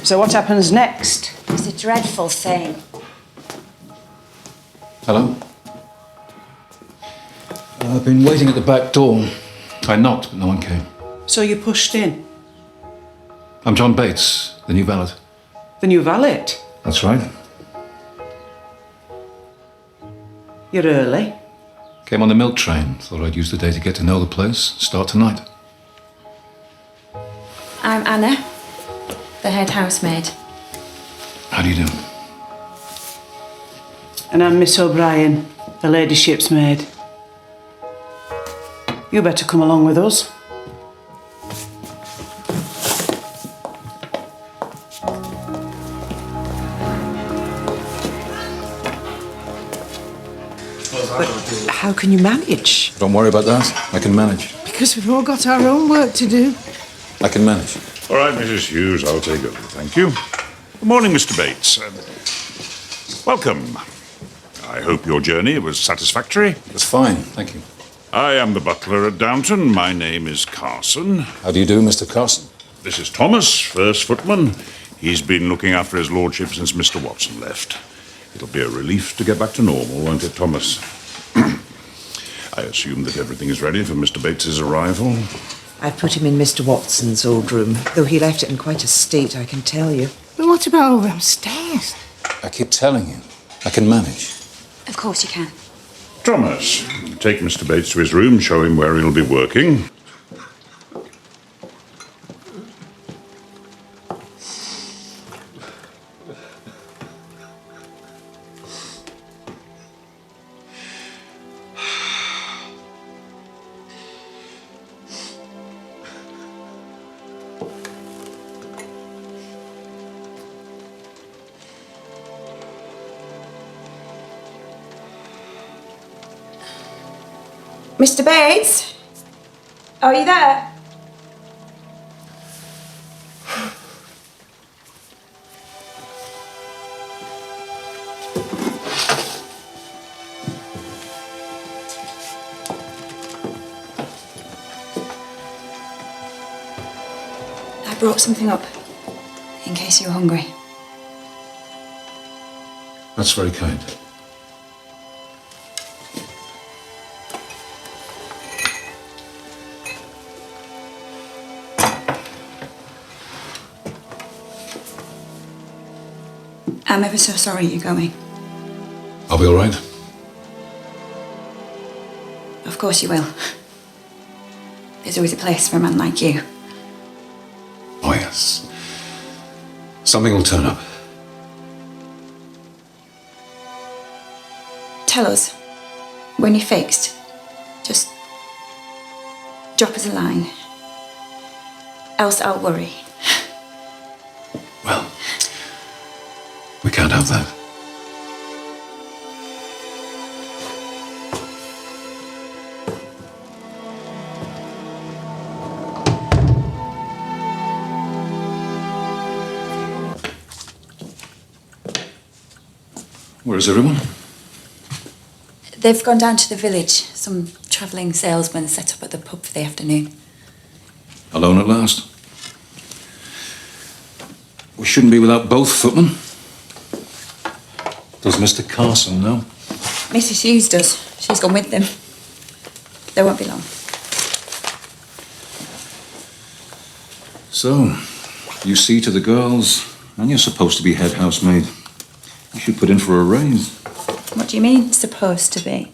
So what happens next? It's a dreadful thing. Hello? I've been waiting at the back door. I knocked, but no one came. So you pushed in? I'm John Bates, the new valet. The new valet? That's right. You're early. Came on the milk train. Thought I'd use the day to get to know the place. Start tonight. I'm Anna, the head housemaid. How do you do? And I'm Miss O'Brien, the ladyship's maid. You better come along with us. But how can you manage? Don't worry about that. I can manage. Because we've all got our own work to do. I can manage. All right, Mrs. Hughes, I'll take over. Thank you. Good morning, Mr. Bates. Welcome. I hope your journey was satisfactory. It's fine, thank you. I am the butler at Downton. My name is Carson. How do you do, Mr. Carson? This is Thomas, first footman. He's been looking after his lordship since Mr. Watson left. It'll be a relief to get back to normal, won't it, Thomas? I assume that everything is ready for Mr. Bates's arrival. I've put him in Mr. Watson's old room, though he left it in quite a state, I can tell you. But what about over upstairs? I keep telling you, I can manage. Of course you can. Thomas, take Mr. Bates to his room, show him where he'll be working. Mr. Bates? Are you there? I brought something up, in case you were hungry. That's very kind. I'm ever so sorry you're going. I'll be all right. Of course you will. There's always a place for a man like you. Oh, yes. Something will turn up. Tell us, when you're fixed, just drop us a line. Else I'll worry. Well, we can't have that. Where is everyone? They've gone down to the village. Some travelling salesmen set up at the pub for the afternoon. Alone at last? We shouldn't be without both footmen. Does Mr. Carson know? Mrs. Hughes does. She's gone with them. They won't be long. So, you see to the girls, and you're supposed to be head housemaid. You should put in for a raise. What do you mean, supposed to be?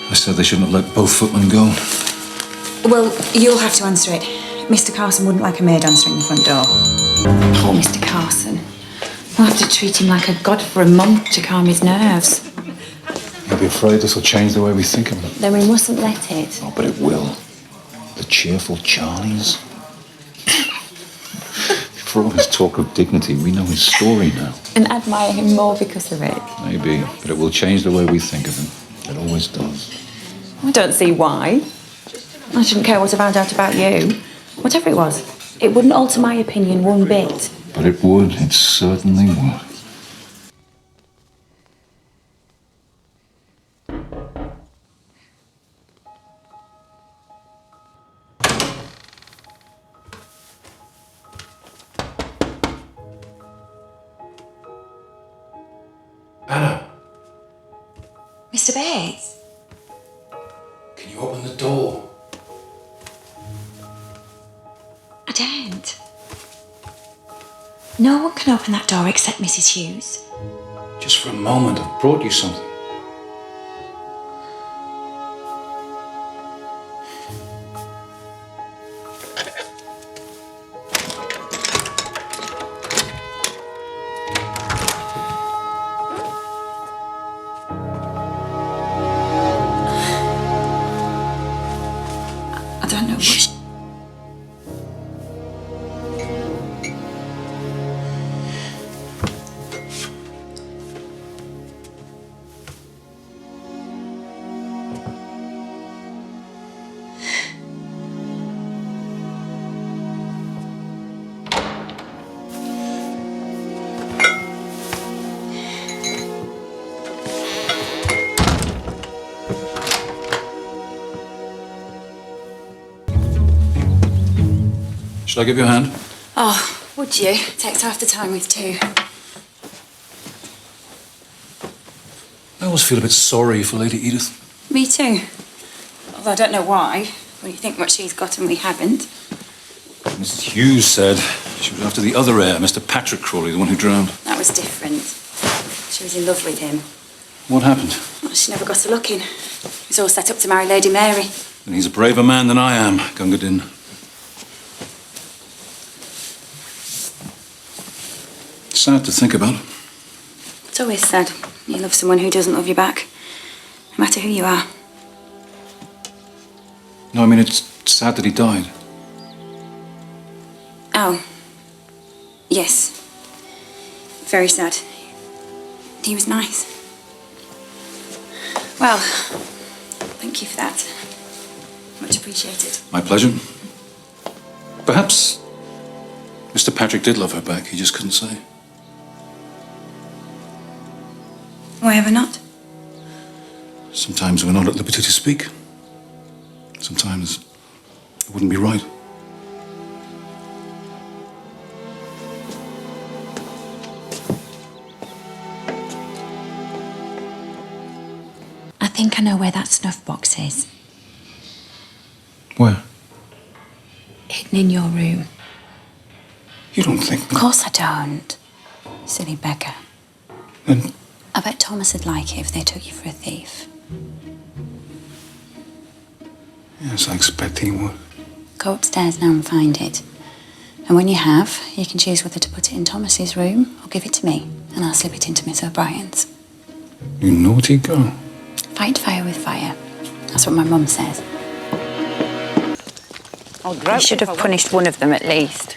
I said they shouldn't have let both footmen go. Well, you'll have to answer it. Mr. Carson wouldn't like a maid answering the front door. Poor Mr. Carson. We'll have to treat him like a god for a month to calm his nerves. You'll be afraid this will change the way we think of him. Then we mustn't let it. Oh, but it will. The cheerful Charlies. For all his talk of dignity, we know his story now. And admire him more because of it. Maybe, but it will change the way we think of him. It always does. I don't see why. I shouldn't care what I found out about you. Whatever it was, it wouldn't alter my opinion one bit. But it would. It certainly would. Can you open the door? I don't. No one can open that door except Mrs. Hughes. Just for a moment, I've brought you something. I don't know what... Shall I give you a hand? Oh, would you? Takes half the time with two. I always feel a bit sorry for Lady Edith. Me too. Although I don't know why. When you think what she's got and we haven't. Mrs. Hughes said she was after the other heir, Mr. Patrick Crawley, the one who drowned. That was different. She was in love with him. What happened? Well, she never got a look in. He was all set up to marry Lady Mary. And he's a braver man than I am, Gunga Din. Sad to think about. It's always sad. You love someone who doesn't love you back. No matter who you are. No, I mean, it's sad that he died. Oh. Yes. Very sad. He was nice. Well, thank you for that. Much appreciated. My pleasure. Perhaps Mr. Patrick did love her back. He just couldn't say. Why ever not? Sometimes we're not at liberty to speak. Sometimes it wouldn't be right. I think I know where that snuff box is. Where? Hidden in your room. You don't think... Of course I don't. Silly beggar. Then I bet Thomas would like it if they took you for a thief. yes, I expect he would. Go upstairs now and find it. And when you have, you can choose whether to put it in Thomas's room or give it to me, and I'll slip it into Miss O'Brien's. You naughty girl. Fight fire with fire. That's what my mum says. You should have punished one of them at least.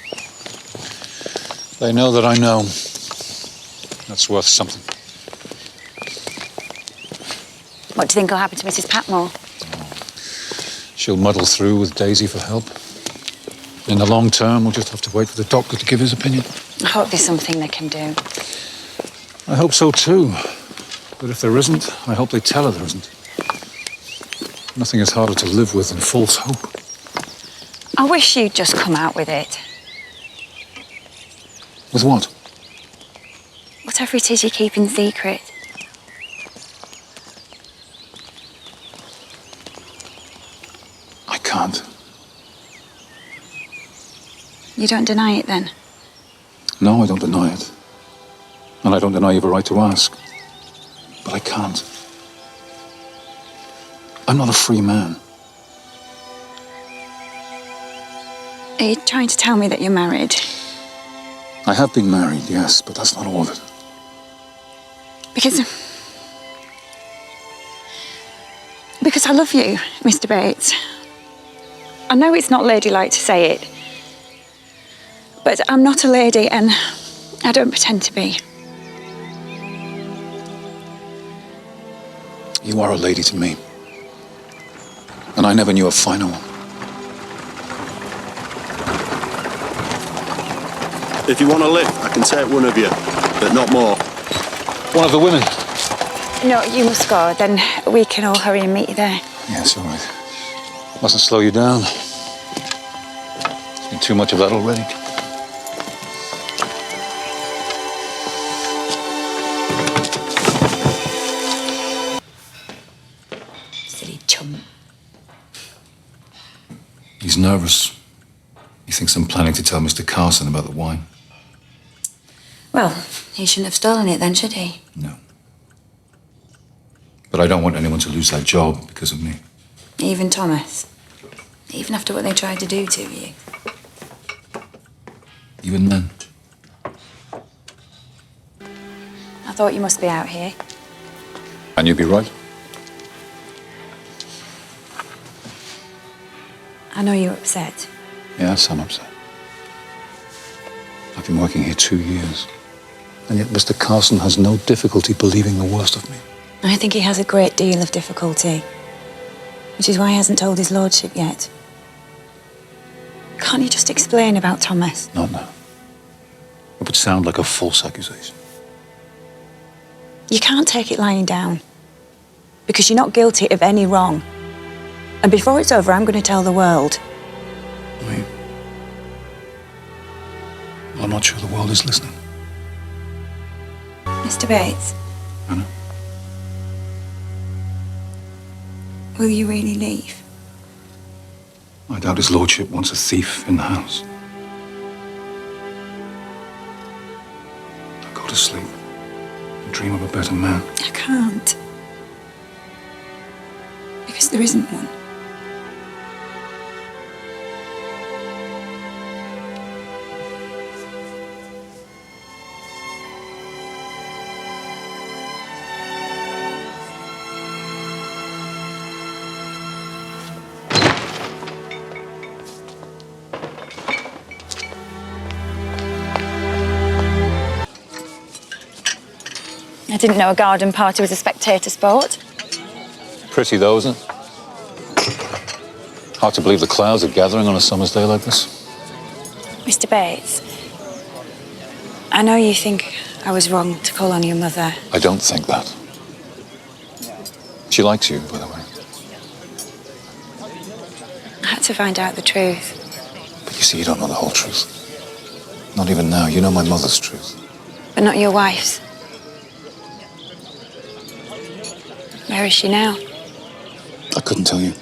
They know that I know. That's worth something. What do you think will happen to Mrs. Patmore? She'll muddle through with Daisy for help. In the long term, we'll just have to wait for the doctor to give his opinion. I hope there's something they can do. I hope so too. But if there isn't, I hope they tell her there isn't. Nothing is harder to live with than false hope. I wish you'd just come out with it. With what? Whatever it is you keep in secret. I can't. You don't deny it then? No, I don't deny it. And I don't deny you have a right to ask. But I can't. I'm not a free man. Are you trying to tell me that you're married? I have been married, yes, but that's not all of it. Because I love you, Mr. Bates. I know it's not ladylike to say it, but I'm not a lady and I don't pretend to be. You are a lady to me. And I never knew a finer one. If you want a lift, I can take one of you, but not more. One of the women. No, you must go. Then we can all hurry and meet you there. Yes, all right. Mustn't slow you down. There's been too much of that already. Silly chump. He's nervous. He thinks I'm planning to tell Mr. Carson about the wine. Well, he shouldn't have stolen it then, should he? No. But I don't want anyone to lose their job because of me. Even Thomas? Even after what they tried to do to you? Even then. I thought you must be out here. And you'd be right. I know you're upset. Yes, I'm upset. I've been working here 2 years. And yet Mr. Carson has no difficulty believing the worst of me. I think he has a great deal of difficulty, which is why he hasn't told his lordship yet. Can't you just explain about Thomas? Not now. It would sound like a false accusation. You can't take it lying down, because you're not guilty of any wrong. And before it's over, I'm going to tell the world. Wait. I'm not sure the world is listening. Mr. Bates, Anna? will you really leave? I doubt his lordship wants a thief in the house. I'll go to sleep and dream of a better man. I can't. Because there isn't one. I didn't know a garden party was a spectator sport. Pretty though, isn't it? Hard to believe the clouds are gathering on a summer's day like this. Mr. Bates, I know you think I was wrong to call on your mother. I don't think that. She likes you, by the way. I had to find out the truth. But you see, you don't know the whole truth. Not even now. You know my mother's truth. But not your wife's. Where is she now? I couldn't tell you.